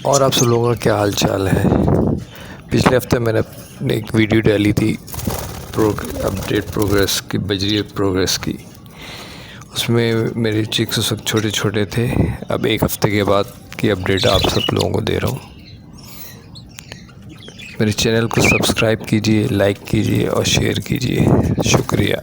और आप सब लोगों का क्या हाल चाल है। पिछले हफ्ते मैंने एक वीडियो डाली थी अपडेट प्रोग्रेस की, बजरी प्रोग्रेस की। उसमें मेरे चिक्स उस वक्त छोटे छोटे थे। अब एक हफ्ते के बाद की अपडेट आप सब लोगों को दे रहा हूँ। मेरे चैनल को सब्सक्राइब कीजिए, लाइक कीजिए और शेयर कीजिए। शुक्रिया।